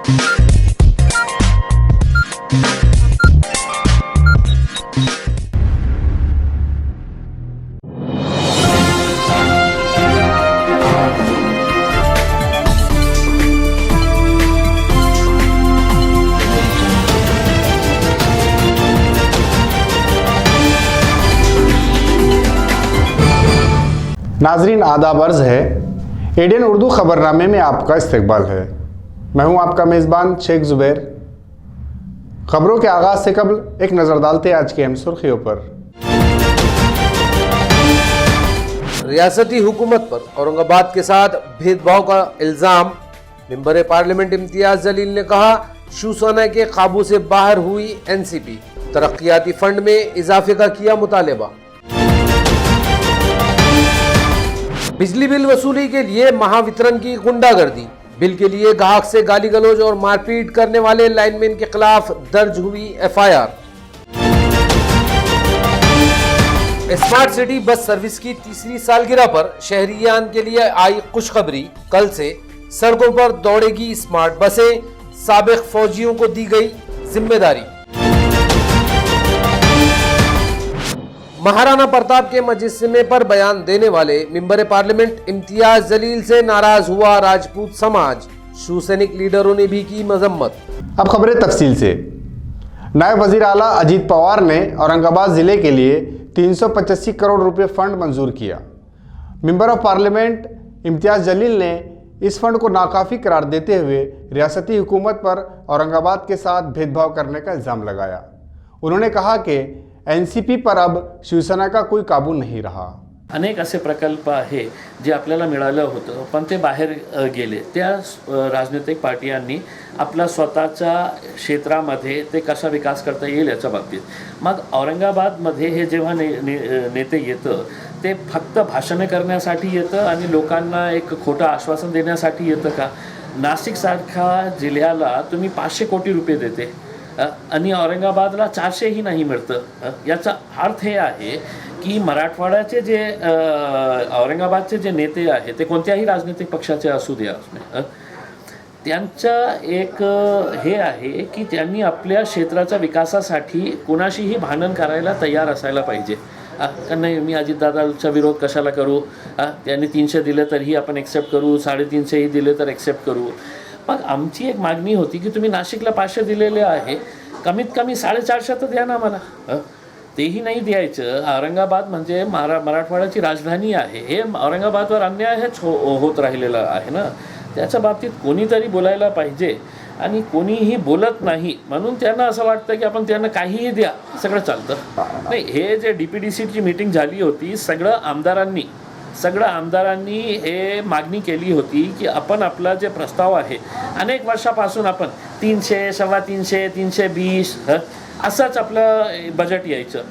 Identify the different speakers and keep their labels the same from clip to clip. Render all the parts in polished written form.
Speaker 1: नाजरीन आदाब अर्ज़ है, एडेन उर्दू ख़बरनामे में आपका इस्तकबाल है। मैं हूं आपका मेज़बान शेख ज़ुबैर। ख़बरों के आगाज़ से कबल एक नज़र डालते हैं आज की अहम सुर्खियों पर।
Speaker 2: रियासती हुकूमत पर औरंगाबाद के साथ भेदभाव का इल्ज़ाम। मेंबर पार्लियामेंट इम्तियाज जलील ने कहा, शिवसेना के काबू से बाहर हुई एनसीपी, तरक्कियाती फंड में इजाफे का किया मुतालबा। बिजली बिल वसूली के लिए महावितरण की गुंडागर्दी, बिल के लिए ग्राहक से गाली गलौज और मारपीट करने वाले लाइनमैन के खिलाफ दर्ज हुई FIR. Smart city bus service की तीसरी सालगिरह पर शहरियान के लिए आई खुशखबरी। कल से सड़कों पर दौड़ेगी स्मार्ट बसें, साबिक फौजियों को दी गई जिम्मेदारी। महाराणा प्रताप के मजस्मे पर बयान देने वाले मेंबर पार्लियामेंट इम्तियाज जलील से नाराज हुआ राजपूत समाज, शिवसैनिक लीडरों ने भी की मजम्मत।
Speaker 1: अब खबरें तफसील से। नायब वजीर आला अजीत पवार ने औरंगाबाद जिले के लिए 385 करोड़ रुपए फंड मंजूर किया। Member of parliament Imtiaz Jaleel ने इस फंड को नाकाफी करार देते हुए रियासती हुकूमत पर औरंगाबाद के साथ भेदभाव करने का इल्ज़ाम लगाया। उन्होंने कहा कि एनसीपी पर अब शिवसेना का कोई काबू नहीं रहा।
Speaker 3: अनेक असे प्रकल्प आहे जे आपल्याला मिळालं होतं, पण ते बाहेर गेले। त्या राजनैतिक पार्ट्यांनी आपला स्वतःच्या क्षेत्रामध्ये ते कसा विकास करता येईल याच्या बाबतीत मग औरंगाबादमध्ये हे जेव्हा नेते येतं ते फक्त भाषणे करण्यासाठी येतं आणि लोकांना एक खोटं आश्वासन देण्यासाठी येतं का? नाशिकसारख्या जिल्ह्याला तुम्ही 500 कोटी रुपये देते आणि औरंगाबादला 400 ही नाही मिळतं। याचा अर्थ हे आहे की मराठवाड्याचे जे औरंगाबादचे जे नेते आहेत ते कोणत्याही राजनैतिक पक्षाचे असू द्या, त्यांचं एक हे आहे की त्यांनी आपल्या क्षेत्राच्या विकासासाठी कोणाशीही भांडण करायला तयार असायला पाहिजे। नाही मी अजितदादांचा विरोध कशाला करू, त्यांनी 300 दिले तरीही आपण एक्सेप्ट करू, 350 ही दिले तर एक्सेप्ट करू। मग आमची एक मागणी होती की तुम्ही नाशिकला 500 दिलेले आहे, कमीत कमी 450 तर द्या ना मला। तेही नाही द्यायचं। औरंगाबाद म्हणजे मराठवाड्याची राजधानी आहे, हे औरंगाबादवर अन्यायच होत राहिलेला आहे ना। त्याच्या बाबतीत कोणीतरी बोलायला पाहिजे आणि कोणीही बोलत नाही, म्हणून त्यांना असं वाटतं की आपण त्यांना काहीही द्या सगळं चालतं। नाही, हे जे DPDCची मीटिंग झाली होती, सगळं आमदारांनी हे मागणी केली होती की आपण आपला जे प्रस्ताव आहे अनेक वर्षापासून आपण 300, 350, 320 असंच आपलं बजेट यायचं।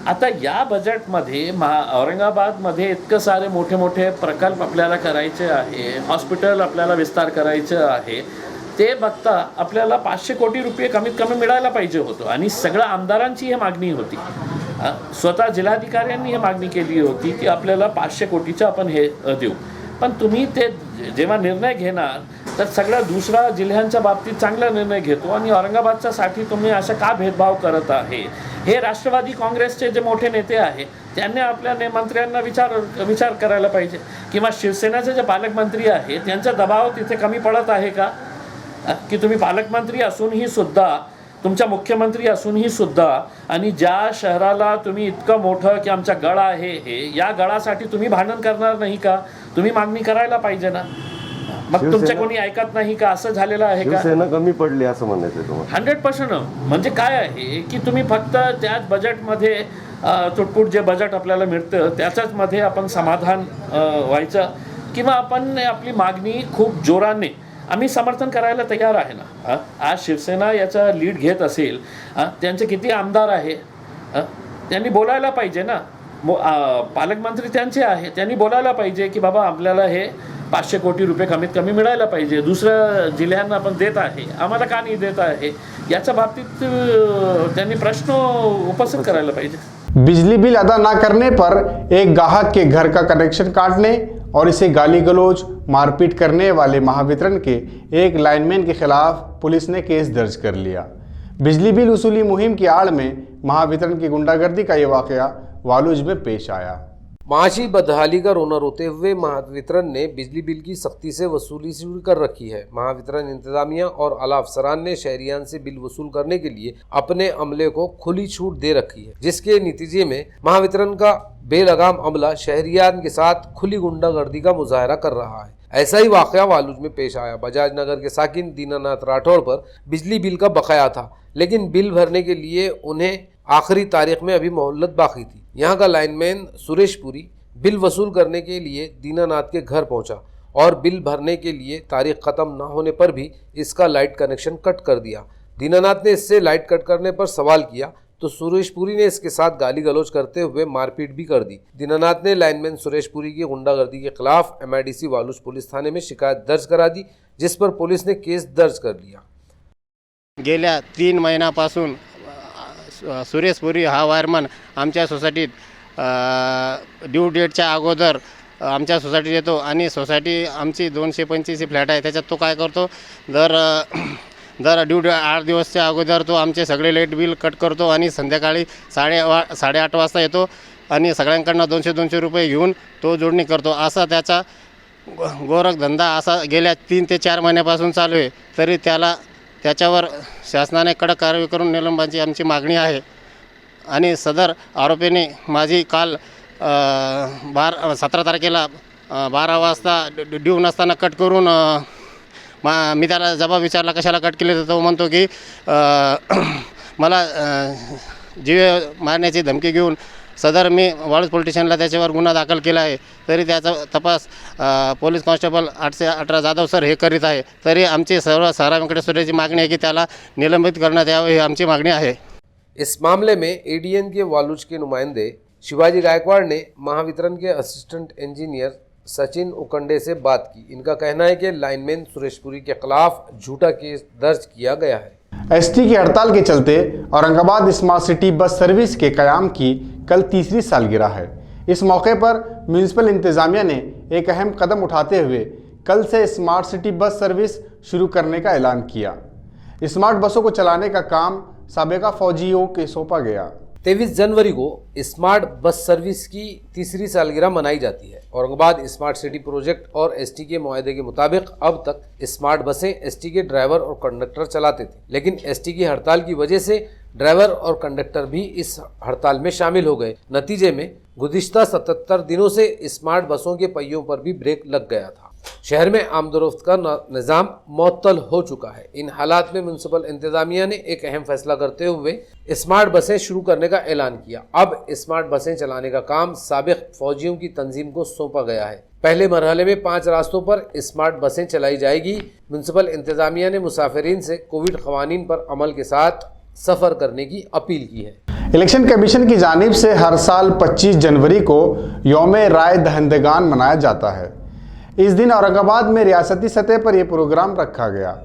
Speaker 3: आता या बजेटमध्ये औरंगाबादमध्ये इतकं सारे मोठे मोठे प्रकल्प आपल्याला करायचे आहे, हॉस्पिटल आपल्याला विस्तार करायचं आहे, ते बघता आपल्याला 500 कोटी रुपये कमीत कमी मिळायला पाहिजे होतं आणि सगळ्या आमदारांची ही मागणी होती। स्वतः जिल्हाधिकाऱ्यांनी ही मागणी केली होती की आपल्याला 500 कोटीचं आपण हे देऊ। पण तुम्ही ते जेव्हा निर्णय घेणार तर सगळ्या दुसऱ्या जिल्ह्यांच्या बाबतीत चांगला निर्णय घेतो आणि औरंगाबादच्या साठी तुम्ही असं का भेदभाव करत आहे? हे राष्ट्रवादी काँग्रेसचे जे मोठे नेते आहेत त्यांनी आपल्या मंत्र्यांना विचार करायला पाहिजे, किंवा शिवसेनेचे जे पालकमंत्री आहेत त्यांचा दबाव तिथे कमी पडत आहे का? की तुम्ही पालकमंत्री असूनही सुद्धा, तुमच्या मुख्यमंत्री असूनही सुद्धा, आणि ज्या शहराला तुम्ही इतकं मोठं की आमचा गड आहे हे, या गडासाठी तुम्ही भांडण करणार नाही का? तुम्ही मागणी करायला पाहिजे ना। मग तुमच्या कोणी ऐकत नाही का? असं झालेलं आहे का?
Speaker 4: शिवसेना कमी पडली असं म्हणायचं तुम्हाला?
Speaker 3: 100%। म्हणजे काय आहे की तुम्ही फक्त त्याच बजेटमध्ये तुटपुट जे बजेट आपल्याला मिळतं त्याच्याच मध्ये आपण समाधान व्हायचं, किंवा आपण आपली मागणी खूप जोराने आम्ही समर्थन करायला तयार आहे ना। आज शिवसेना याचा लीड घेत असेल, त्यांचे किती आमदार आहे, त्यांनी बोलायला पाहिजे ना। पालकमंत्री त्यांचे आहे, त्यांनी बोलायला पाहिजे की बाबा आपल्याला हे 500 कोटी रुपये कमीत कमी मिळायला पाहिजे, दुसऱ्या जिल्ह्यांना आपण देत आहे, आम्हाला का नहीं देता है, याच्या बाबतीत त्यांनी प्रश्न उपस्थित करायला पाहिजे।
Speaker 1: बिजली बिल अदा ना करने पर एक ग्राहक के घर का कनेक्शन काटने और इसे गाली गलौज मारपीट करने वाले महावितरण के एक लाइनमैन के खिलाफ पुलिस ने केस दर्ज कर लिया। बिजली बिल वसूली मुहिम की आड़ में महावितरण की गुंडागर्दी का ये वाकया वालूज में पेश आया।
Speaker 2: माशी बदहाली का रोना रोते हुए महावितरण ने बिजली बिल की सख्ती से वसूली शुरू कर रखी है। महावितरण इंतजामिया और आला अफसरान ने शहरियान से बिल वसूल करने के लिए अपने अमले को खुली छूट दे रखी है, जिसके नतीजे में महावितरण का बेलगाम अमला शहरियान के साथ खुली गुंडागर्दी का मुजाहरा कर रहा है। ऐसा ही वाकया वालूज में पेश आया। बजाज नगर के साकिन दीनानाथ राठौड़ पर बिजली बिल का बकाया था, लेकिन बिल भरने के लिए उन्हें आखिरी तारीख में अभी मोहलत बाकी थी। यहाँ का लाइनमैन सुरेश पुरी बिल वसूल करने के लिए दीनानाथ के घर पहुंचा और बिल भरने के लिए तारीख ख़त्म न होने पर भी इसका लाइट कनेक्शन कट कर दिया। दीनानाथ ने इससे लाइट कट करने पर सवाल किया तो सुरेश पुरी ने इसके साथ गाली गलौज करते हुए मारपीट भी कर दी। दीनानाथ ने लाइनमैन सुरेश पुरी की गुंडागर्दी के खिलाफ MIDC वालूज पुलिस थाने में शिकायत दर्ज करा दी, जिस पर पुलिस ने केस दर्ज कर लिया।
Speaker 5: गेल्या 3 महिन्यापासून सुरेश पुरी हा वायरमन आमच्या सोसायटीत ड्यू डेटच्या अगोदर आमच्या सोसायटीत येतो आणि सोसायटी आमची 225 फ्लॅट आहे। त्याच्यात तो काय करतो, दर ड्यू 8 दिवसच्या अगोदर तो आमचे सगळे लाईट बिल कट करतो आणि संध्याकाळी 8:30 वाजता येतो आणि सगळ्यांकडनं 200 रुपये घेऊन तो जोडणी करतो। असा त्याचा गोरख धंदा असा गेल्या 3 ते 4 महिन्यापासून चालू आहे। तरी त्याच्यावर शासनाने कडक कारवाई करून निलंबनाची आमची मागणी आहे आणि सदर आरोपीने माझी काल 17 तारखेला 12 वाजता ड्यू नसताना कट करून मी त्याला जबाब विचारला कशाला कट केले, तर तो म्हणतो की मला जीव मारण्याची धमकी घेऊन सदर मी वाळूज पोलीस स्टेशनला त्याच्यावर गुन्हा दाखल केला आहे। तरी त्याचा तपास पोलीस कॉन्स्टेबल 818 जाधव सर हे करीत आहे। तरी आमची सर्व सरांकडे सुद्धा मागणी आहे की त्याला निलंबित करण्यात यावे, ही आमची मागणी आहे।
Speaker 2: इस मामले में ADN के वालूज के नुमाइंदे शिवाजी गायकवाड़ ने महावितरण के असिस्टेंट इंजीनियर सचिन उकंडे से बात की। इनका कहना है कि लाइनमैन सुरेश पुरी के खिलाफ झूठा केस दर्ज किया गया है।
Speaker 1: ST की हड़ताल के चलते Aurangabad smart city bus service के क़याम की कल 3री सालगिरह है। इस मौके पर म्यूनिसिपल इंतज़ामिया ने एक अहम कदम उठाते हुए कल से स्मार्ट सिटी बस सर्विस शुरू करने का ऐलान किया। स्मार्ट बसों को चलाने का काम साबिका फौजियों के सौंपा गया।
Speaker 2: 23 जनवरी को स्मार्ट बस सर्विस की 3री सालगिरह मनाई जाती है। औरंगाबाद स्मार्ट सिटी प्रोजेक्ट और ST के मुआहदे के मुताबिक अब तक स्मार्ट बसें ST के ड्राइवर और कंडक्टर चलाते थे, लेकिन ST की हड़ताल की वजह से ड्राइवर और कंडक्टर भी इस हड़ताल में शामिल हो गए। नतीजे में गुज़िश्ता 77 दिनों से स्मार्ट बसों के पहियों पर भी ब्रेक लग गया था। शहर में आमदोरफ्त का निज़ाम मुअत्तल हो चुका है। इन हालात में म्यूनसिपल इंतज़ामिया ने एक अहम फैसला करते हुए स्मार्ट बसें शुरू करने का ऐलान किया। अब स्मार्ट बसें चलाने का काम साबिक फौजियों की तंजीम को सौंपा गया है। पहले मरहले में 5 रास्तों पर स्मार्ट बसें चलाई जाएगी। म्यूनसिपल इंतज़ामिया ने मुसाफिरीन से कोविड क़वानीन पर अमल के साथ सफ़र करने की अपील की है।
Speaker 1: इलेक्शन कमीशन की जानिब से हर साल 25 जनवरी को यौम राय दहिंदगान मनाया जाता है। इस दिन औरंगाबाद में रियासती सतह पर यह प्रोग्राम रखा गया।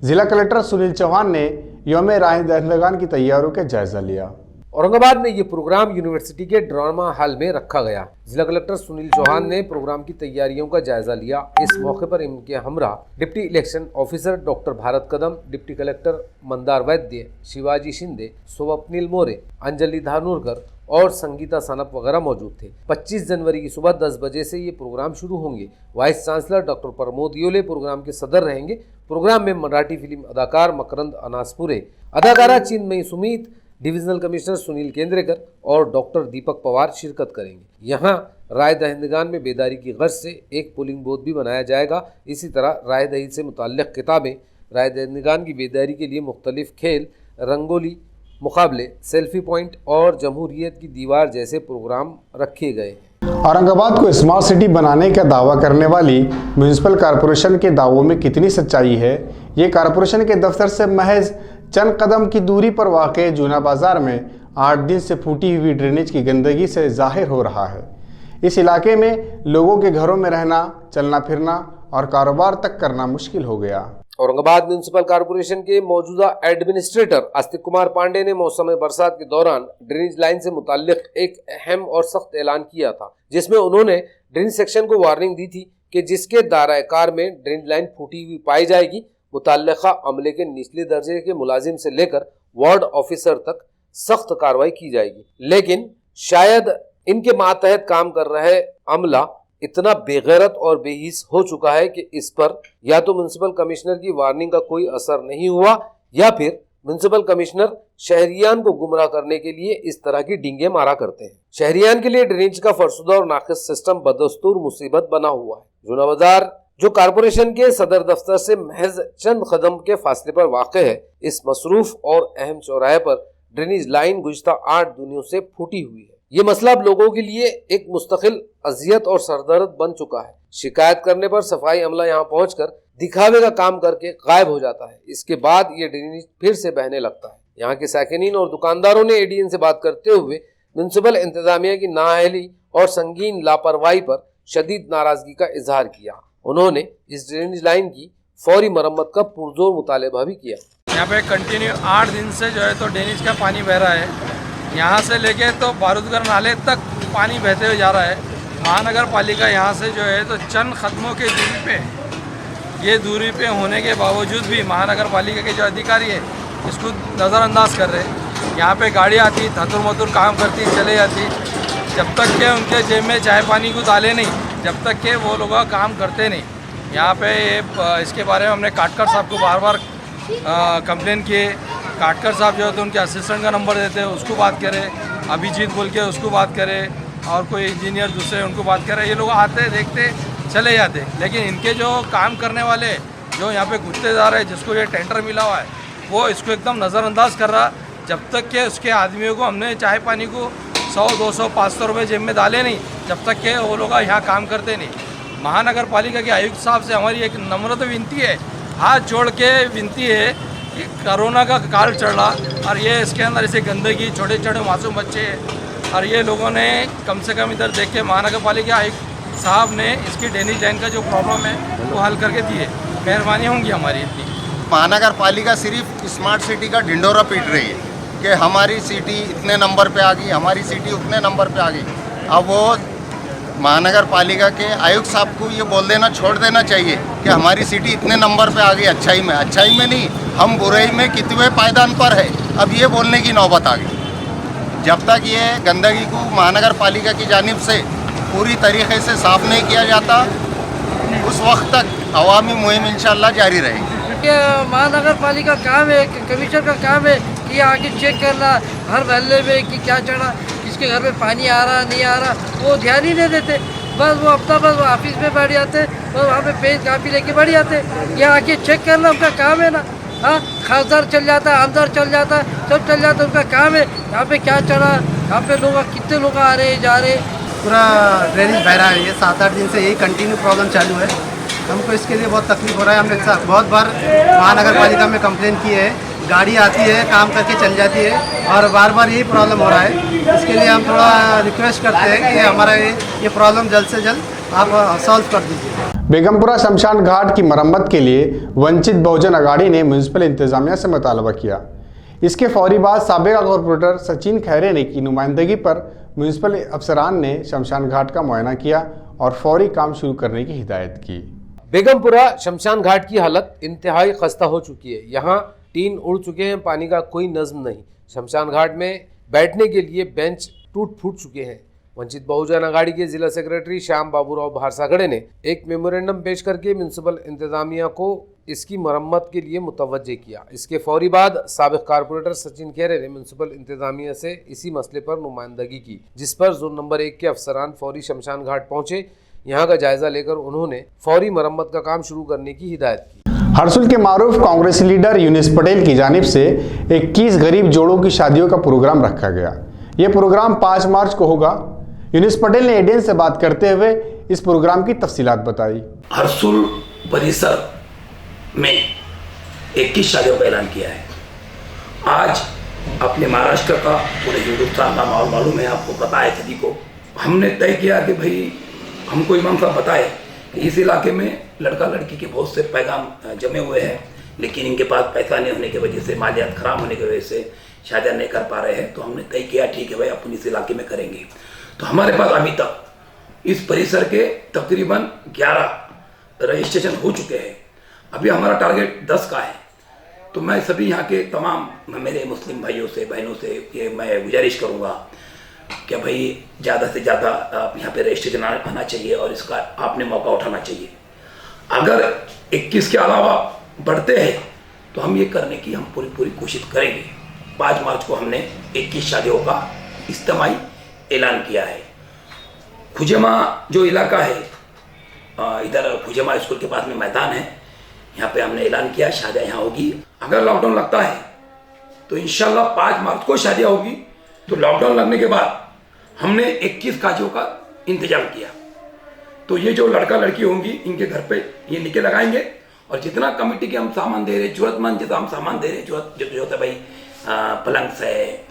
Speaker 1: जिला कलेक्टर सुनील चौहान ने यौम राय दहिंदगान की तैयारियों का जायजा लिया।
Speaker 2: औरंगाबाद में ये प्रोग्राम यूनिवर्सिटी के ड्रामा हॉल में रखा गया। जिला कलेक्टर सुनील चौहान ने प्रोग्राम की तैयारियों का जायजा लिया। इस मौके पर इनके हमरा deputy election officer doctor Bharat Kadam, deputy collector Mandar Vaidya, Shivaji Shinde, Swapnil मोरे, अंजलि धानोरकर और संगीता सनप वगैरह मौजूद थे। 25 जनवरी की सुबह 10 बजे से ये प्रोग्राम शुरू होंगे। Vice chancellor doctor Pramod Yole program के सदर रहेंगे। प्रोग्राम में मराठी फिल्म अदाकार मकरंद अनासपुरे, अदाकारा चिन्मयी सुमीत, डिविजनल कमिश्नर सुनील केंद्रेकर और डॉक्टर दीपक पवार शिरकत करेंगे। यहाँ राय दहिंदगान में बेदारी की गर्ज से एक पोलिंग बूथ भी बनाया जाएगा। इसी तरह राय दही से मुताल्लिक़ किताबें, राय दहिंदगान की बेदारी के लिए मुख्तलिफ खेल, रंगोली मुकाबले, सेल्फी पॉइंट और जमहूरियत की दीवार जैसे प्रोग्राम रखे गए हैं।
Speaker 1: औरंगाबाद को स्मार्ट सिटी बनाने का दावा करने वाली म्यूनिसिपल कॉरपोरेशन के दावों में कितनी सच्चाई है, ये कॉरपोरेशन के दफ्तर से महज चंद कदम की दूरी पर वाक़ जूना बाज़ार में 8 दिन से फूटी हुई ड्रेनेज की गंदगी से जाहिर हो रहा है। इस इलाके में लोगों के घरों में रहना, चलना फिरना और कारोबार तक करना मुश्किल हो गया।
Speaker 2: औरंगाबाद म्युनिसिपल कॉर्पोरेशन के मौजूदा एडमिनिस्ट्रेटर आस्तिक कुमार पांडे ने मौसम बरसात के दौरान ड्रेनेज लाइन से मुताल्लिक एक अहम और सख्त ऐलान किया था, जिसमें उन्होंने ड्रेनेज सेक्शन को वार्निंग दी थी कि जिसके दायरा कार में ड्रेनेज लाइन फूटी हुई पाई जाएगी, मुतल्लिका अमले के निचले दर्जे के मुलाजिम से लेकर वार्ड ऑफिसर तक सख्त कार्रवाई की जाएगी। लेकिन शायद इनके मातहत काम कर रहे अमला इतना बेगैरत और बेहिस हो चुका है कि इस पर या तो म्युनिसिपल कमिश्नर की वार्निंग का कोई असर नहीं हुआ या फिर म्युनिसिपल कमिश्नर शहरियान को गुमराह करने के लिए इस तरह की डींगे मारा करते हैं। शहरियान के लिए ड्रेनेज का फरसुदा और नाकिस सिस्टम बदस्तूर मुसीबत बना हुआ है। जूना बाजार जो कॉर्पोरेशन के सदर दफ्तर से महज चंद कदम के फासले पर वाक़ है, इस मसरूफ और अहम चौराहे पर ड्रेनेज लाइन गुज़िश्ता 8 दिनों से फूटी हुई है। ये मसला अब लोगों के लिए एक मुस्तकिल अजियत और सरदर्द बन चुका है। शिकायत करने पर सफाई अमला यहाँ पहुंचकर दिखावे का काम करके गायब हो जाता है। इसके बाद ये ड्रेनेज फिर से बहने लगता है। यहाँ के साकिनीन और दुकानदारों ने एडीएन से बात करते हुए म्युनिसिपल इंतजामिया की नाअहली और संगीन लापरवाही पर शदीद नाराजगी का इजहार किया। उन्होंने इस ड्रेनेज लाइन की फौरी मरम्मत का पुरजोर मुतालबा भी किया।
Speaker 6: यहाँ पे कंटिन्यू 8 दिन से जो है तो ड्रेनेज का पानी बह रहा है। यहाँ से लेके तो बारूदगर नाले तक पानी बहते हुए जा रहा है। महानगर पालिका यहाँ से जो है तो चंद कदमों के दूरी पे होने के बावजूद भी महानगर पालिका के जो अधिकारी है इसको नज़रअंदाज कर रहे हैं। यहाँ पे गाड़ी आती थतुर मथुर काम करती चले जाती, जब तक के उनके जेब में चाय पानी को डाले नहीं, जब तक के वो लोग काम करते नहीं। यहाँ पे इसके बारे में हमने काटकर साहब को बार बार कंप्लेन किए। काटकर साहब जो है तो उनके असिस्टेंट का नंबर देते हैं, उसको बात करें, अभिजीत बोल के उसको बात करें, और कोई इंजीनियर दूसरे उनको बात करें। ये लोग आते देखते चले जाते, लेकिन इनके जो काम करने वाले जो यहाँ पे घुसते जा रहे हैं, जिसको ये टेंडर मिला हुआ है, वो इसको एकदम नज़रअंदाज कर रहा। जब तक के उसके आदमियों को हमने चाय पानी को 100, 200, 500 रुपये जेब में डाले नहीं, जब तक के वो लोग यहाँ काम करते नहीं। महानगर पालिका के आयुक्त साहब से हमारी एक नम्रता विनती है, हाथ जोड़ के विनती है कि कोरोना का काल चल रहा और ये इसके अंदर ऐसे गंदगी, छोटे छोटे मासूम बच्चे, और ये लोगों ने कम से कम इधर देख के महानगर पालिका आयुक्त साहब ने इसकी ड्रेनेज लाइन का जो प्रॉब्लम है वो हल करके दिए। मेहरबानी होंगी हमारी इतनी।
Speaker 7: महानगर पालिका सिर्फ स्मार्ट सिटी का ढिंडोरा पीट रही है कि हमारी सिटी इतने नंबर पे आ गई, हमारी सिटी उतने नंबर पे आ गई। अब वो महानगर पालिका के आयुक्त साहब को ये बोल देना छोड़ देना चाहिए कि हमारी सिटी इतने नंबर पे आ गई अच्छाई में नहीं, हम बुराई में कितने पायदान पर है। अब ये बोलने की नौबत आ गई। जब तक ये गंदगी को महानगर पालिका की जानिब से पूरी तरीके से साफ नहीं किया जाता, उस वक्त तक अवामी मुहिम इंशाअल्लाह जारी रहेगी।
Speaker 8: महानगर पालिका काम है, कमिश्नर का काम है कि आके चेक करना हर मोहल्ले में कि क्या चढ़ा, किसके घर में पानी आ रहा नहीं आ रहा, वो ध्यान ही नहीं देते। बस वो बस वो ऑफिस में बैठ जाते, बस वहाँ पे पेज कापी लेके बैठ जाते। यहाँ आके चेक करना उनका काम है ना। हाँ, खासदार चल जाता है, आमदार चल जाता है, सब चल जाता है, उनका काम है। यहाँ पे क्या चढ़ा, यहाँ पे लोग कितने लोग आ रहे जा रहे।
Speaker 9: पूरा ड्रेनेज बह रहा है। ये 7-8 दिन से यही कंटिन्यू प्रॉब्लम चालू है। हमको इसके लिए बहुत तकलीफ हो रहा है। हमने बहुत बार महानगर पालिका में कंप्लेन की है, गाड़ी आती है काम करके चल जाती है और बार बार यही प्रॉब्लम हो रहा है। इसके लिए हम थोड़ा रिक्वेस्ट करते हैं कि हमारा ये प्रॉब्लम जल्द से जल्द आप सॉल्व कर दीजिए।
Speaker 1: बेगमपुरा शमशान घाट की मरम्मत के लिए वंचित बहुजन अघाड़ी ने म्युनिसिपल इंतजामिया से मुतालबा किया। इसके फौरी बाद साबिका कॉर्पोरेटर सचिन खैरे ने की नुमाइंदगी पर म्युनिसिपल अफसरान ने शमशान घाट का मुआयना किया और फौरी काम शुरू करने की हिदायत की।
Speaker 2: बेगमपुरा शमशान घाट की हालत इंतहाई खस्ता हो चुकी है। यहाँ टीन उड़ चुके हैं, पानी का कोई नज्म नहीं। शमशान घाट में बैठने के लिए बेंच टूट फूट चुके हैं। वंचित बहुजन अघाड़ी के जिला सेक्रेटरी श्याम बाबूराव भारसागड़े ने एक मेमोरेंडम पेश करके म्युनिसिपल इंतजामिया को इसकी मरम्मत के लिए मुतवज्जे किया। इसके फौरी बाद साबिक कारपोरेटर सचिन खेरे ने म्युनिसिपल इंतजामिया से इसी मसले पर नुमाइंदगी की, जिस पर जोन नंबर 1 के अफसरान फौरी शमशान घाट पहुंचे। यहाँ का जायजा लेकर उन्होंने फौरी मरम्मत का काम शुरू करने की हिदायत की।
Speaker 1: हरसुल के मारूफ कांग्रेसी लीडर यूनिस पटेल की जानिब से 21 गरीब जोड़ों की शादियों का प्रोग्राम रखा गया। ये प्रोग्राम 5 मार्च को होगा। यूनिस पटेल ने एडेन से बात करते हुए इस प्रोग्राम की तफसीलात बताई।
Speaker 10: हरसुल परिसर में 21 शादियों का ऐलान किया है। आज अपने महाराष्ट्र का, पूरे हिंदुस्तान का माहौल मालूम है, आपको पता है सभी को। हमने तय किया कि भाई हमको इमाम साहब बताए कि इस इलाके में लड़का लड़की के बहुत से पैगाम जमे हुए हैं, लेकिन इनके पास पैसा नहीं होने की वजह से, मालियात खराब होने की वजह से शादियाँ नहीं कर पा रहे हैं। तो हमने तय किया ठीक है भाई अपन इस इलाके में करेंगे। तो हमारे पास अभी तक इस परिसर के तकरीबन 11 रजिस्ट्रेशन हो चुके हैं। अभी हमारा टारगेट 10 का है। तो मैं सभी यहाँ के तमाम मेरे मुस्लिम भाइयों से बहनों से ये मैं गुजारिश करूँगा कि भाई ज़्यादा से ज़्यादा आप यहाँ पे रजिस्ट्रेशन आना चाहिए और इसका आपने मौका उठाना चाहिए। अगर 21 के अलावा बढ़ते हैं तो हम ये करने की हम पूरी कोशिश करेंगे। 5 मार्च को हमने 21 शादियों का इज्तिमाई ऐलान किया है। खुजेमा जो इलाका है, इधर खुजेमा स्कूल के पास में मैदान है, यहाँ पे हमने ऐलान किया शादियाँ यहाँ होगी। अगर लॉकडाउन लगता है तो इंशाल्लाह 5 मार्च को शादियाँ होगी। तो लॉकडाउन लगने के बाद हमने 21 काजियों का इंतजाम किया। तो ये जो लड़का लड़की होंगी इनके घर पे ये निके लगाएंगे और जितना कमेटी के हम सामान दे रहे, जरूरतमंद जितना हम सामान दे रहे, जो होता है भाई पलंग से,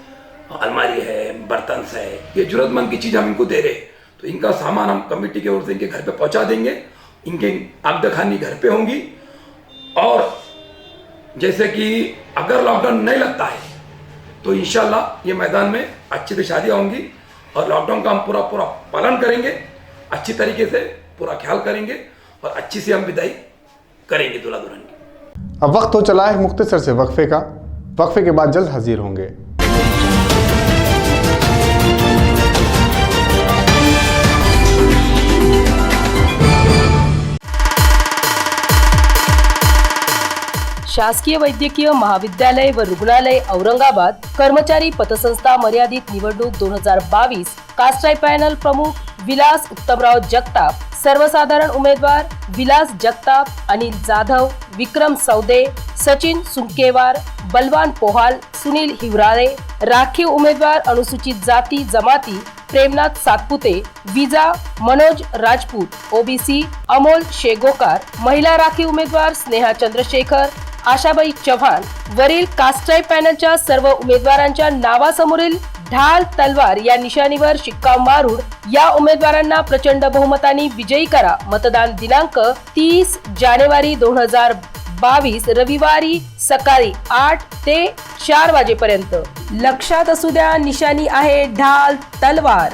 Speaker 10: अलमारी है, बर्तन से, ये जरूरतमंद की चीज़ हम इनको दे रहे, तो इनका सामान हम कमेटी की ओर से इनके घर पे पहुंचा देंगे। इनके आगदखानी घर पे होंगी। और जैसे कि अगर लॉकडाउन नहीं लगता है तो इंशाल्लाह ये मैदान में अच्छी से शादियाँ होंगी और लॉकडाउन का हम पूरा पालन करेंगे, अच्छी तरीके से पूरा ख्याल करेंगे और अच्छी से हम विदाई करेंगे दूल्हा दुल्हन की।
Speaker 1: अब वक्त हो चला है मुख्तसर से वक्फे का। वक्फे के बाद जल्द हाजिर होंगे।
Speaker 11: शासकीय वैद्यकीय महाविद्यालय व रुग्णालय औरंगाबाद कर्मचारी पतसंस्था मर्यादित निवडणूक 2022 कास्टाई पॅनल प्रमुख विलास उत्तमराव जगताप, सर्वसाधारण उमेदवार विलास जगताप, अनिल जाधव, विक्रम सौदे, सचिन सुंकेवार, बलवान पोहाल, सुनील हिवराळे, राखीव उमेदवार अनुसूचित जाती जमाती प्रेमनाथ सातपुते, विजा मनोज राजपूत, ओबीसी अमोल शेगोकार, महिला राखीव उमेदवार स्नेहा चंद्रशेखर, आशाबाई चव्हाण वरील कास्टाई पॅनलच्या सर्व उमेदवारांच्या नावासमोरील ढाल तलवार या निशाणीवर शिक्का मारून या उमेदवारांना प्रचंड बहुमताने विजयी करा। मतदान दिनांक 30 जानेवारी 2022 रविवारी सकाळी 8 ते 4 वाजेपर्यंत। लक्षात असू द्या, निशाणी आहे ढाल तलवार।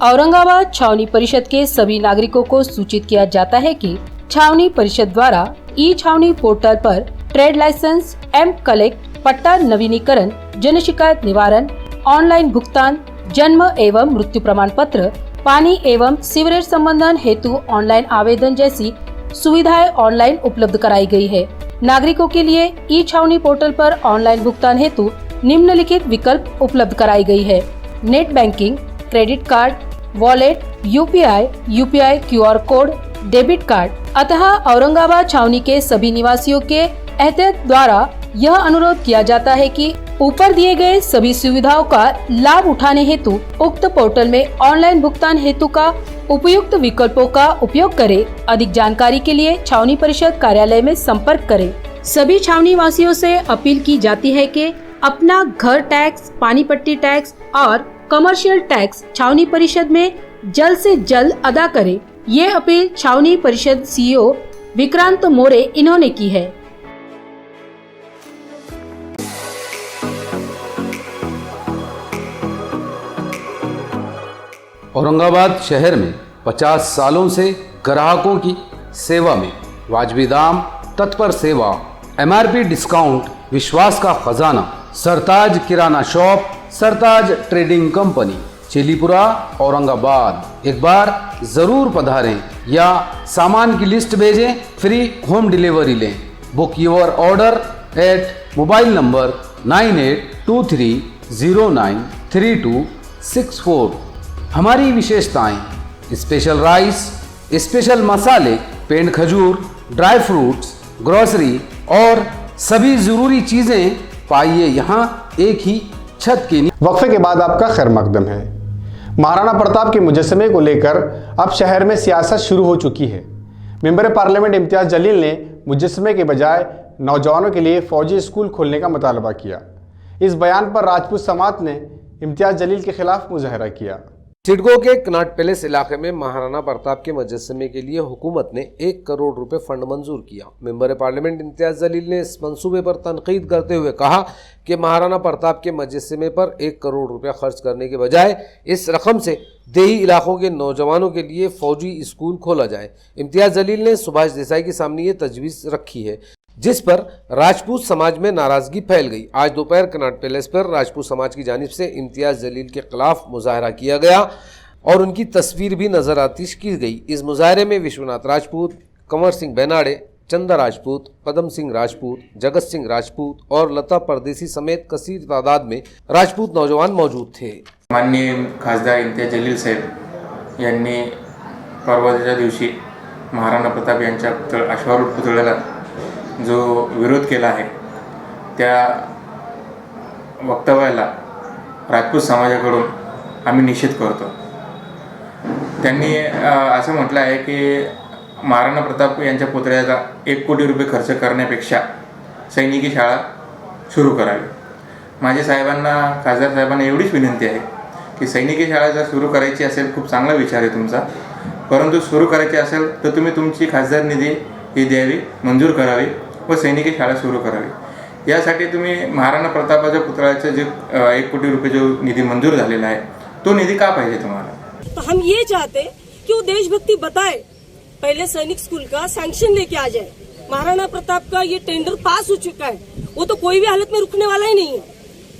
Speaker 11: औरंगाबाद छावनी परिषद के सभी नागरिकों को सूचित किया जाता है कि छावनी परिषद द्वारा ई छावनी पोर्टल पर ट्रेड लाइसेंस, एम कलेक्ट, पट्टा नवीनीकरण, जन शिकायत निवारण, ऑनलाइन भुगतान, जन्म एवं मृत्यु प्रमाण पत्र, पानी एवं सीवरेज संबंधन हेतु ऑनलाइन आवेदन जैसी सुविधाएं ऑनलाइन उपलब्ध कराई गई है। नागरिकों के लिए ई छावनी पोर्टल पर ऑनलाइन भुगतान हेतु निम्नलिखित विकल्प उपलब्ध कराई गई है। Net banking, credit card, wallet, UPI QR code, debit card. अतः औरंगाबाद छावनी के सभी निवासियों के एहतियात द्वारा यह अनुरोध किया जाता है कि ऊपर दिए गए सभी सुविधाओं का लाभ उठाने हेतु उक्त पोर्टल में ऑनलाइन भुगतान हेतु का उपयुक्त विकल्पों का उपयोग करें। अधिक जानकारी के लिए छावनी परिषद कार्यालय में संपर्क करें। सभी छावनी वासियों से अपील की जाती है कि अपना घर टैक्स, पानी पट्टी टैक्स और कमर्शियल टैक्स छावनी परिषद में जल्द से जल्द अदा करें। ये अपील छावनी परिषद सीईओ विक्रांत मोरे इन्होंने की है।
Speaker 12: औरंगाबाद शहर में 50 सालों से ग्राहकों की सेवा में वाजबी दाम, तत्पर सेवा, एमआरपी डिस्काउंट, विश्वास का खजाना, Sartaj Kirana shop, Sartaj trading company, Chilipura, Aurangabad. एक बार जरूर पधारें या सामान की लिस्ट भेजें, फ्री होम डिलीवरी लें। Book your order at mobile number 9823093264। हमारी विशेषताएं: स्पेशल राइस, स्पेशल मसाले, पेंड खजूर, ड्राई फ्रूट्स, ग्रोसरी और सभी जरूरी चीजें पाइए यहाँ एक ही छत के नीचे।
Speaker 1: वक्फे के बाद आपका खैर मकदम है। महाराणा प्रताप के मुजस्समे को लेकर अब शहर में सियासत शुरू हो चुकी है। मेंबर पार्लियामेंट इम्तियाज जलील ने मुजस्समे के बजाय नौजवानों के लिए फौजी स्कूल खोलने का मुतालबा किया। इस बयान पर राजपूत समाज ने इम्तियाज जलील के खिलाफ मुजाहरा किया।
Speaker 2: सिडको के कनाट पैलेस इलाके में महाराणा प्रताप के मुजस्समे के लिए हुकूमत ने 1 करोड़ रुपए फंड मंजूर किया। मेंबर पार्लियामेंट इम्तियाज जलील ने इस मंसूबे पर तनकीद करते हुए कहा कि महाराणा प्रताप के मुजस्समे पर 1 करोड़ रुपया खर्च करने के बजाय इस रकम से देही इलाकों के नौजवानों के लिए फौजी स्कूल खोला जाए। इम्तियाज जलील ने सुभाष देसाई के सामने ये तजवीज़ रखी है, जिस पर राजपूत समाज में नाराजगी फैल गई। आज दोपहर कनाट पैलेस पर राजपूत समाज की जानिब से इम्तियाज जलील के खिलाफ मुजाहरा किया गया और उनकी तस्वीर भी नजर आतिश की गई। इस मुजाहरे में विश्वनाथ राजपूत, कंवर सिंह बेनाडे, चंदा राजपूत, पदम सिंह राजपूत, जगत सिंह राजपूत और लता परदेसी समेत कसीर तादाद में राजपूत नौजवान मौजूद थे।
Speaker 13: माननीय खासदार इम्तियाज जलील साहेब यांनी परवाच्या दिवशी महाराणा प्रताप यांच्या अश्वारूढ पुतळ्याला जो विरोध केला आहे त्या वक्तव्याला राजपूत समाजाकडून आम्ही निषेध करतो। त्यांनी असं म्हटलं आहे की महाराणा प्रताप यांच्या पुतळ्याला 1 कोटी रुपये खर्च करण्यापेक्षा सैनिकी शाळा सुरू करावी। माझे साहेबांना, खासदार साहेबांना एवढीच विनंती आहे की सैनिकी शाळा जर सुरू करायची असेल, खूप चांगला विचार आहे तुमचा, परंतु सुरू करायची असेल तर तुम्ही तुमची खासदार निधी ही द्यावी, मंजूर करावी व सैनिकी शाळा सुरू करावी। यासाठी तुम्ही महाराणा प्रतापाच्या पुतळ्याचं जे 1 कोटी रुपये जो निधी मंजूर झालेला आहे तो निधी का पाहिजे तुम्हाला?
Speaker 14: तो हम ये चाहते कि वो देशभक्ति बताए, पहले सैनिक स्कूल का सैंक्शन लेके आ जाए। महाराणा प्रताप का ये टेंडर पास हो चुका है, वो तो कोई भी हालत में रुकने वाला ही नहीं है।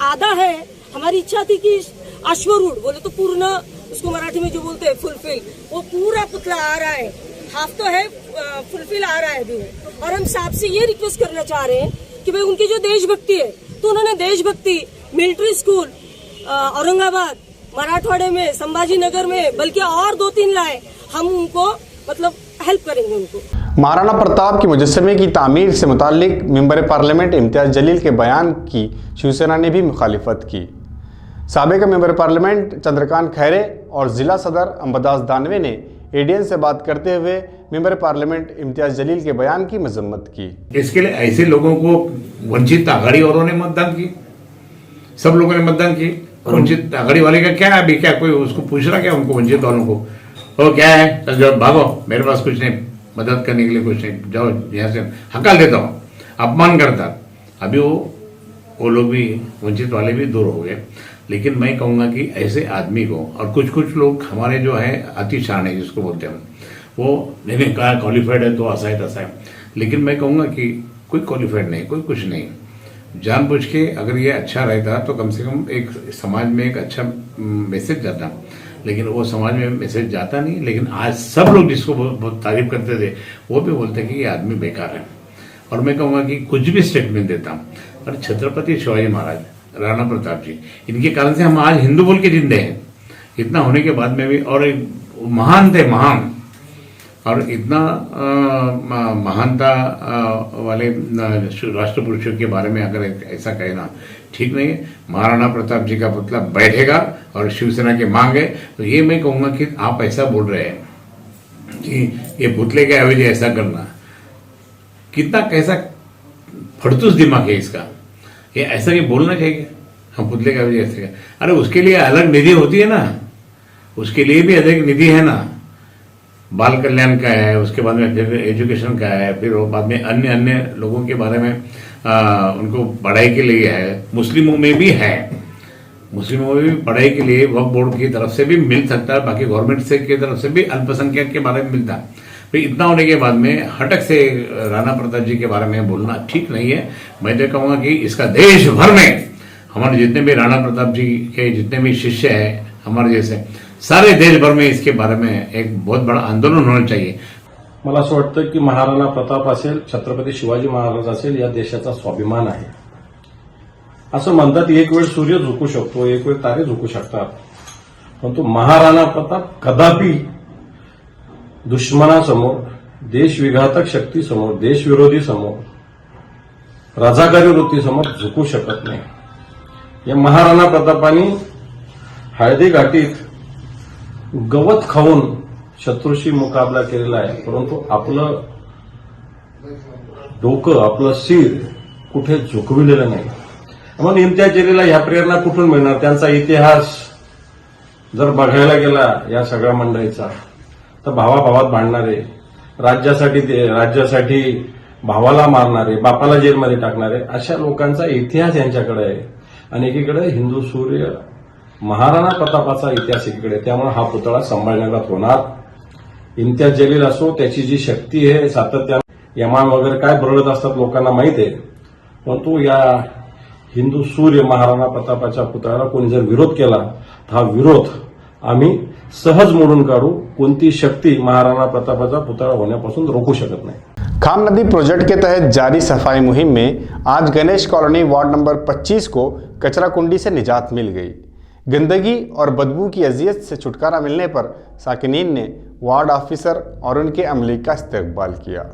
Speaker 14: आधा है, हमारी इच्छा थी कि अश्वरूढ़ बोले तो पूर्ण, उसको मराठी में जो बोलते हैं फुलफिल, वो पूरा पुतला आ रहा है, हाफ तो है फुलफिल आ रहा है अभी। और हम साहब से ये रिक्वेस्ट करना चाह रहे हैं कि भाई उनकी जो देशभक्ति है, तो उन्होंने देशभक्ति मिलिट्री स्कूल औरंगाबाद, मराठवाड़े में, संभाजी नगर में, बल्कि और 2-3 लाए, हम उनको मतलब हेल्प करेंगे उनको।
Speaker 1: महाराणा प्रताप के मुजस्समे की तामीर से मुताल्लिक मेंबर पार्लियामेंट इम्तियाज जलील के बयान की शिवसेना ने भी मुखालिफत की। साबिक़ मेंबर पार्लियामेंट चंद्रकांत खैरे और ज़िला सदर अंबादास दानवे ने एडीएन से बात करते हुए मेंबर पार्लियामेंट इम्तियाज जलील के बयान की मजम्मत की।
Speaker 15: इसके लिए ऐसे लोगों को वंचित आघाड़ी वालों ने मतदान की, सब लोगों ने मतदान की। वंचित आघाड़ी वाले का क्या है अभी, क्या कोई उसको पूछ रहा क्या उनको, वंचित वालों को? वो क्या है, तो जब भागो, मेरे पास कुछ नहीं, मदद करने के लिए कुछ नहीं, जाओ यहाँ से, हकाल देता हूँ, अपमान करता। अभी वो लोग भी, वंचित वाले भी दूर हो गए। लेकिन मैं कहूँगा कि ऐसे आदमी को, और कुछ लोग हमारे जो है अतिशान है जिसको बोलते हैं, वो नहीं कहा क्वालिफाइड है तो ऐसा है तैसा है, लेकिन मैं कहूँगा कि कोई क्वालिफाइड नहीं, कोई कुछ नहीं, जानबूझ के अगर ये अच्छा रहता तो कम से कम एक समाज में एक अच्छा मैसेज जाता, लेकिन वो समाज में मैसेज जाता नहीं। लेकिन आज सब लोग जिसको बहुत तारीफ करते थे वो भी बोलते कि ये आदमी बेकार है। और मैं कहूँगा कि कुछ भी स्टेटमेंट देता हूँ, और छत्रपति शिवाजी महाराज, राणा प्रताप जी, इनके कारण से हम आज हिंदू बोल के जिंदे हैं। इतना होने के बाद में भी, और एक महान थे, महान, और इतना महानता वाले राष्ट्र पुरुषों के बारे में अगर ऐसा कहना ठीक नहीं है। महाराणा प्रताप जी का पुतला बैठेगा और शिवसेना की मांग है, तो ये मैं कहूँगा कि आप ऐसा बोल रहे हैं कि ये पुतले के एवज ऐसा करना, कितना कैसा फड़तूस दिमाग है इसका। ये ऐसा कि बोलना चाहिए हम पुतले का एवज ऐसे, अरे उसके लिए अलग निधि होती है ना, उसके लिए भी अधिक निधि है ना, बाल कल्याण का है, उसके बाद में फिर एजुकेशन का है, फिर वो बाद में अन्य लोगों के बारे में उनको पढ़ाई के लिए है। मुस्लिमों में भी है, मुस्लिमों में भी पढ़ाई के लिए वक्फ बोर्ड की तरफ से भी मिल सकता है, बाकी गवर्नमेंट से की तरफ से भी अल्पसंख्यक के बारे में मिलता है। फिर इतना होने के बाद में हटक से राणा प्रताप जी के बारे में बोलना ठीक नहीं है। मैं तो कहूँगा कि इसका देश भर में हमारे जितने भी राणा प्रताप जी के जितने भी शिष्य हैं हमारे जैसे, सारे देश भर में इसके बारे में एक बहुत बड़ा आंदोलन होना चाहिए।
Speaker 16: मला असं वाटतं की महाराणा प्रताप असेल, छत्रपती शिवाजी महाराज असेल, या देशाचा स्वाभिमान आहे। असं म्हणतात एक वेळ सूर्य झुकू शकतो, एक वेळ तारे झुकू शकतात, परंतु महाराणा प्रताप कदापि दुश्मनासमोर, देशविघातक शक्तीसमोर, देशविरोधी समोर, रजाकारी वृत्तीसमोर झुकू शकत नाही। या महाराणा प्रतापांनी हळदी घाटीत गवत खाऊन शत्रूशी मुकाबला केलेला आहे, परंतु आपलं डोकं आपलं शिर कुठे झुकविलेलं नाही. मग इम्तियाज जलीलला ह्या प्रेरणा कुठून मिळणार? त्यांचा इतिहास जर बघायला गेला या सगळ्या मंडळीचा तर भावाभावात भांडणारे, राज्यासाठी भावाला मारणारे, बापाला जेलमध्ये टाकणारे अशा लोकांचा इतिहास यांच्याकडे आहे. आणि एकीकडे हिंदू सूर्य महाराणा प्रतापाचा इतिहास एकीकडे. त्यामुळे हा पुतळा संभाजीनगरात होणार. इम्तियाज जलील असो, त्याची जी शक्ती आहे सातत्याने यमान वगैरे काय बरळत असतात लोकांना माहिती आहे, परंतु या हिंदू सूर्य महाराणा प्रतापाच्या पुतळ्याला कोणी जर विरोध केला तर हा विरोध आम्ही सहज मोडून काढू. कोणती शक्ती महाराणा प्रतापाचा पुतळा होण्यापासून रोखू शकत नाही.
Speaker 1: खाम नदी प्रोजेक्ट के तहत जारी सफाई मुहिम में आज गणेश कॉलोनी वार्ड नंबर 25 को कचरा कुंडी से निजात मिल गई. गंदगी और बदबू की अजियत से छुटकारा मिलने पर साकिनीन ने वार्ड ऑफिसर और उनके अमले का इस्तकबाल किया.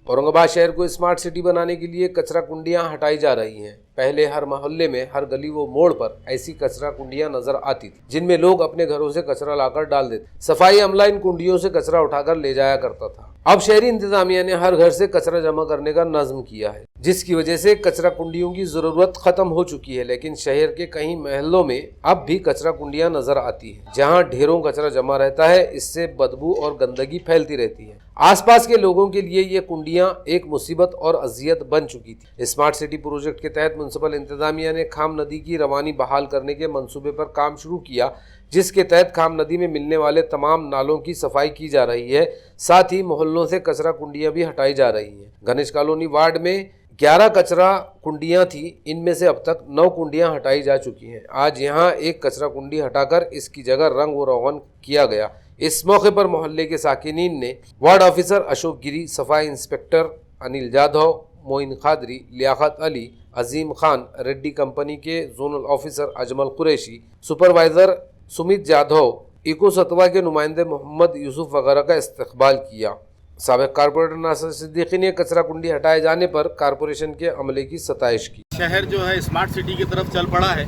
Speaker 2: औरंगाबाद शहर को स्मार्ट सिटी बनाने के लिए कचरा कुंडियां हटाई जा रही हैं. पहले हर मोहल्ले में, हर गली व मोड़ पर ऐसी कचरा कुंडियां नजर आती थी जिनमें लोग अपने घरों से कचरा लाकर डाल देते. सफाई अमला इन कुंडियों से कचरा उठाकर ले जाया करता था. अब शहरी इंतजामिया ने हर घर से कचरा जमा करने का नज्म किया है, जिसकी वजह से कचरा कुंडियों की जरूरत खत्म हो चुकी है. लेकिन शहर के कई महलों में अब भी कचरा कुंडियां नजर आती है, जहां ढेरों कचरा जमा रहता है. इससे बदबू और गंदगी फैलती रहती है. आसपास के लोगों के लिए ये कुंडियां एक मुसीबत और अजियत बन चुकी थी. स्मार्ट सिटी प्रोजेक्ट के तहत म्युनिसिपल इंतजामिया ने खाम नदी की रवानी बहाल करने के मंसूबे पर काम शुरू किया, जिसके तहत खाम नदी में मिलने वाले तमाम नालों की सफाई की जा रही है. साथ ही मोहल्लों से कचरा कुंडियां भी हटाई जा रही हैं. गणेश कॉलोनी वार्ड में 11 कचरा कुंडियां थी. इनमें से अब तक 9 कुंडियां हटाई जा चुकी हैं. आज यहां एक कचरा कुंडी हटाकर इसकी जगह रंग व रोगन किया गया. इस मौके पर मोहल्ले के साकिनीन ने वार्ड ऑफिसर अशोक गिरी, सफाई इंस्पेक्टर अनिल जाधव, मोइन खादरी, लियाकत अली, अजीम खान, रेड्डी कंपनी के zonal officer Ajmal Qureshi, supervisor Sumit Jadhav, Eco Satva के नुमाइंदे मोहम्मद यूसुफ वगैरह का इस्तकबाल किया. साबिक कारपोरेटर नासिर सिद्दीकी ने कचरा कुंडी हटाए जाने पर कारपोरेशन के अमले की सताइश की.
Speaker 5: शहर जो है स्मार्ट सिटी की तरफ चल पड़ा है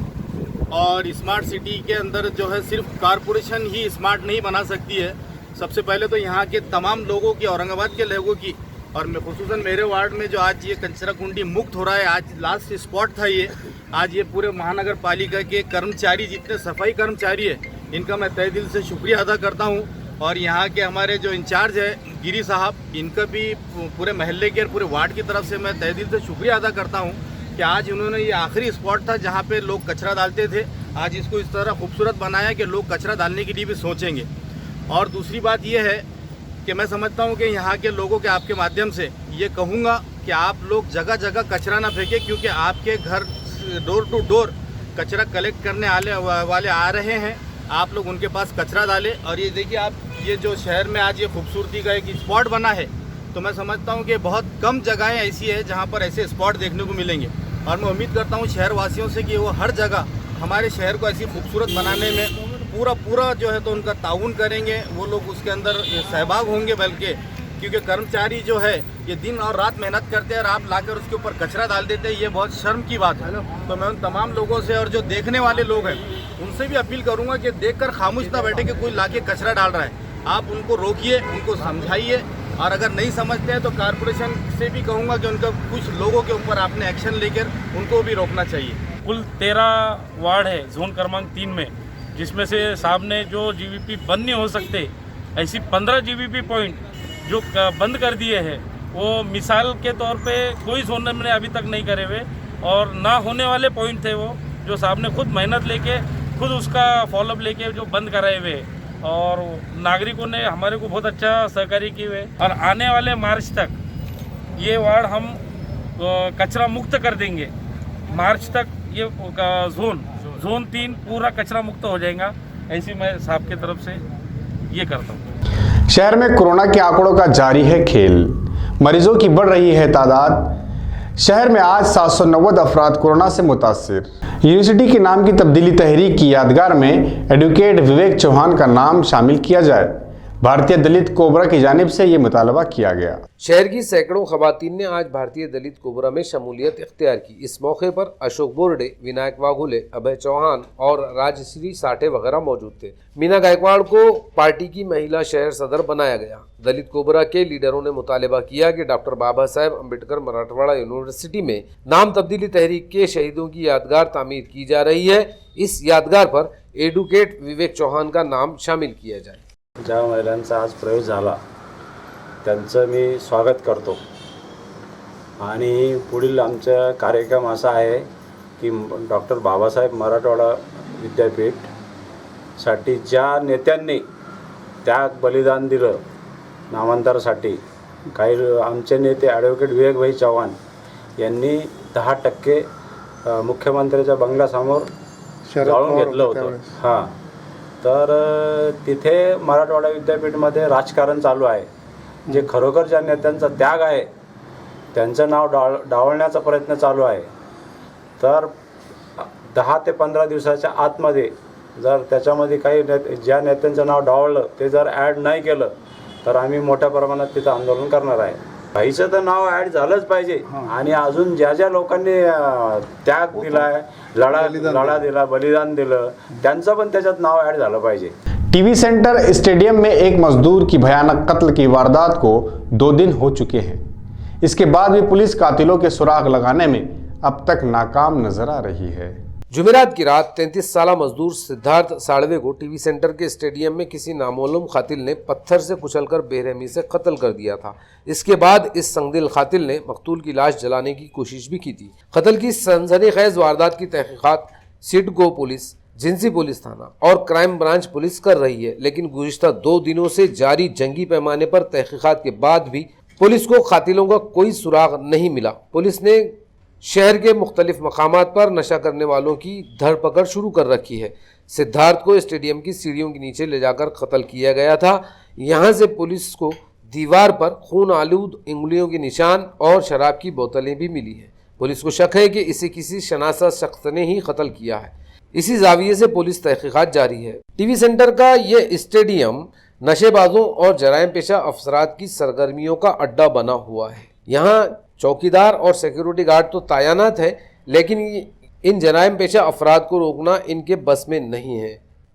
Speaker 5: और स्मार्ट सिटी के अंदर जो है सिर्फ कारपोरेशन ही स्मार्ट नहीं बना सकती है. सबसे पहले तो यहाँ के तमाम लोगों की, औरंगाबाद के लोगों की, और खुसूसन मेरे वार्ड में जो आज ये कचरा कुंडी मुक्त हो रहा है, आज लास्ट स्पॉट था ये. आज ये पूरे महानगर पालिका के कर्मचारी, जितने सफाई कर्मचारी है, इनका मैं तहे दिल से शुक्रिया अदा करता हूँ. और यहाँ के हमारे जो इंचार्ज है गिरी साहब, इनका भी पूरे महल्ले के और पूरे वार्ड की तरफ से मैं तहे दिल से शुक्रिया अदा करता हूँ कि आज उन्होंने ये आखिरी स्पॉट था जहाँ पे लोग कचरा डालते थे, आज इसको इस तरह खूबसूरत बनाया कि लोग कचरा डालने के लिए भी सोचेंगे. और दूसरी बात ये है कि मैं समझता हूँ कि यहाँ के लोगों के आपके माध्यम से ये कहूँगा कि आप लोग जगह जगह कचरा ना फेंकें, क्योंकि आपके घर डोर टू डोर कचरा कलेक्ट करने वाले आ रहे हैं. आप लोग उनके पास कचरा डालें. और ये देखिए आप, ये जो शहर में आज ये खूबसूरती का एक स्पॉट बना है, तो मैं समझता हूँ कि बहुत कम जगहें ऐसी है जहाँ पर ऐसे स्पॉट देखने को मिलेंगे. और मैं उम्मीद करता हूँ शहर वासियों से कि वो हर जगह हमारे शहर को ऐसी खूबसूरत बनाने में पूरा जो है तो उनका ताउन करेंगे, वो लोग उसके अंदर सहभाग होंगे. बल्कि क्योंकि कर्मचारी जो है ये दिन और रात मेहनत करते हैं और आप लाकर उसके ऊपर कचरा डाल देते हैं, ये बहुत शर्म की बात है. तो मैं उन तमाम लोगों से और जो देखने वाले लोग हैं उनसे भी अपील करूंगा कि देखकर खामोश ना बैठे कि कोई लाके कचरा डाल रहा है. आप उनको रोकिए, उनको समझाइए, और अगर नहीं समझते हैं तो कारपोरेशन से भी कहूँगा कि उनका कुछ लोगों के ऊपर आपने एक्शन लेकर उनको भी रोकना चाहिए.
Speaker 17: कुल 13 वार्ड है जोन क्रमांक 3 में, जिसमें से साहब ने जो जीवीपी बंद नहीं हो सकते ऐसी 15 जीवीपी पॉइंट जो बंद कर दिए हैं, वो मिसाल के तौर पे कोई जोन में अभी तक नहीं करे हुए, और ना होने वाले पॉइंट थे वो जो साहब ने खुद मेहनत लेके खुद उसका फॉलोअप लेके जो बंद कराए हुए, और नागरिकों ने हमारे को बहुत अच्छा सहकारी किए हुए. और आने वाले मार्च तक ये वार्ड हम कचरा मुक्त कर देंगे. मार्च तक ये जोन 3 पूरा कचरा मुक्त हो जाएगा. ऐसी मैं साहब की तरफ से ये करता हूँ.
Speaker 1: शहर में कोरोना के आंकड़ों का जारी है खेल. मरीजों की बढ़ रही है तादाद. शहर में आज 790 अफराद कोरोना से मुतासिर. यूनिवर्सिटी के नाम की तब्दीली तहरीक की यादगार में एडवोकेट विवेक चौहान का नाम शामिल किया जाए. भारतीय दलित कोबरा की जानिब से ये मुतालबा किया गया।
Speaker 2: शहर की सैकड़ों खवातीन ने आज भारतीय दलित कोबरा में शमूलियत इख्तियार की। इस मौके पर अशोक बोर्डे, विनायक वाघुले, अभय चौहान और राजश्री साठे वगैरह मौजूद थे। मीना गायकवाड़ को पार्टी की महिला शहर सदर बनाया गया। दलित कोबरा के लीडरों ने मुतालबा किया कि डॉक्टर बाबा साहेब अम्बेडकर मराठवाड़ा यूनिवर्सिटी में नाम तब्दीली तहरीक के शहीदों की यादगार तामीर की जा रही है। इस यादगार पर एडवोकेट विवेक चौहान का नाम शामिल किया जाए।
Speaker 16: ज्या महिलांचा आज प्रवेश झाला त्यांचं मी स्वागत करतो आणि पुढील आमचा कार्यक्रम असा आहे की डॉक्टर बाबासाहेब मराठवाडा विद्यापीठसाठी ज्या नेत्यांनी त्याग बलिदान दिलं नामांतरासाठी, काही आमचे नेते ॲडव्होकेट विवेकभाई चव्हाण यांनी 10% मुख्यमंत्र्याच्या बंगल्यासमोर जाळून घेतलं होतं। हां, तर तिथे मराठवाडा विद्यापीठमध्ये राजकारण चालू आहे। जे खरोखर ज्या नेत्यांचा त्याग आहे त्यांचं नाव डावलण्याचा प्रयत्न चालू आहे। तर 10 ते 15 दिवसाच्या आतमध्ये जर त्याच्यामध्ये काही ज्या नेत्यांचं नाव डावललं ते जर ॲड नाही केलं तर आम्ही मोठ्या प्रमाणात तिथं आंदोलन करणार आहे। काहीचं तर नाव ॲड झालंच पाहिजे आणि अजून ज्या ज्या लोकांनी त्याग दिलाय, लढा दिला, बलिदान दिलं, त्यांचं पण त्याच्यात नाव ॲड झालं पाहिजे।
Speaker 1: टीवी सेंटर स्टेडियम में एक मजदूर की भयानक कत्ल की वारदात को 2 दिन हो चुके हैं। इसके बाद भी पुलिस कातिलों के सुराग लगाने में अब तक नाकाम नजर आ रही है।
Speaker 2: जुमेरात की रात 33 साला मजदूर सिद्धार्थ साड़वे को टीवी सेंटर के स्टेडियम में किसी नामालूम कातिल ने पत्थर से कुचलकर बेरहमी से कत्ल कर दिया था। इसके बाद इस संगदिल कातिल ने मकतूल की लाश जलाने की कोशिश भी की थी। कत्ल की सनसनीखेज वारदात की तहकीकात सिडको पुलिस, जिंसी पुलिस थाना और क्राइम ब्रांच पुलिस कर रही है, लेकिन गुज़िश्ता 2 दिनों से जारी जंगी पैमाने पर तहकीकात के बाद भी पुलिस को कातिलों का कोई सुराग नहीं मिला। पुलिस ने शहर के मुख्तलिफ मकामात पर नशा करने वालों की धरपकड़ शुरू कर रखी है। सिद्धार्थ को स्टेडियम की सीढ़ियों के नीचे ले जाकर कत्ल किया गया था। यहाँ से पुलिस को दीवार पर खून आलूद उंगलियों के निशान और शराब की बोतलें भी मिली है। पुलिस को शक है कि इसे किसी शनासा शख्स ने ही कत्ल किया है। इसी जाविये से पुलिस तहकीकात जारी है। टीवी सेंटर का ये स्टेडियम नशेबाजों और जराइम पेशा अफसरात की सरगर्मियों का अड्डा बना हुआ है। यहाँ चौकीदार और सिक्योरिटी गार्ड तो तैनात है, लेकिन इन जराइम पेशा अफराद को रोकना इनके बस में नहीं है।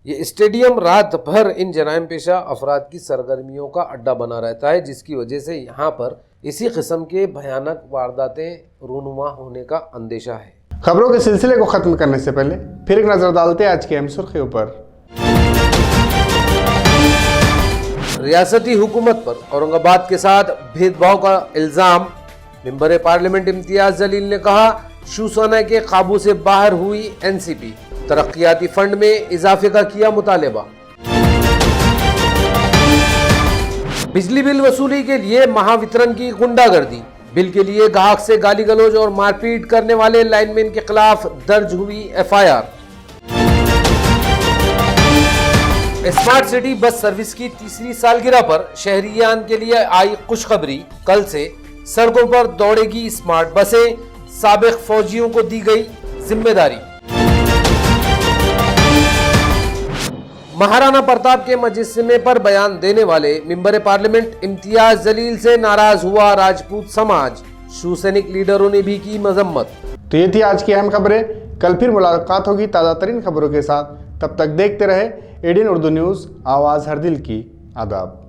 Speaker 2: ये स्टेडियम रात भर इन जराइम पेशा अफराद की सरगर्मियों का अड्डा बना रहता है, जिसकी वजह से यहाँ पर इसी किस्म के भयानक वारदातें रूनुमा होने का अंदेशा है।
Speaker 1: खबरों के सिलसिले को खत्म करने से पहले फिर एक नजर डालते हैं आज की अहम सुर्खियों पर।
Speaker 2: रियासती हुकूमत पर औरंगाबाद के साथ भेदभाव का इल्जाम। मेंबर पार्लियामेंट इम्तियाज जलील ने कहा, शिवसेना के काबू से बाहर हुई एनसीपी। तरक्कियाती फंड में इजाफे का किया मुतालबा। बिजली बिल वसूली के लिए महावितरण की गुंडागर्दी। बिल के लिए ग्राहक से गाली गलौज और मारपीट करने वाले लाइनमैन के खिलाफ दर्ज हुई FIR. Smart city bus service की 3री सालगिरह पर शहरियान के लिए आई खुशखबरी। कल से सड़कों पर दौड़ेगी स्मार्ट बसें। साबिक फौजियों को दी गई जिम्मेदारी। महाराणा प्रताप के मजस्मे पर बयान देने वाले मेंबर पार्लियामेंट इम्तियाज जलील से नाराज हुआ राजपूत समाज। शिवसैनिक लीडरों ने भी की मजम्मत।
Speaker 1: तो ये थी आज की अहम खबरें। कल फिर मुलाकात होगी ताज़ा तरीन खबरों के साथ। तब तक देखते रहे एडीएन उर्दू न्यूज़, आवाज़ हर दिल की। आदाब।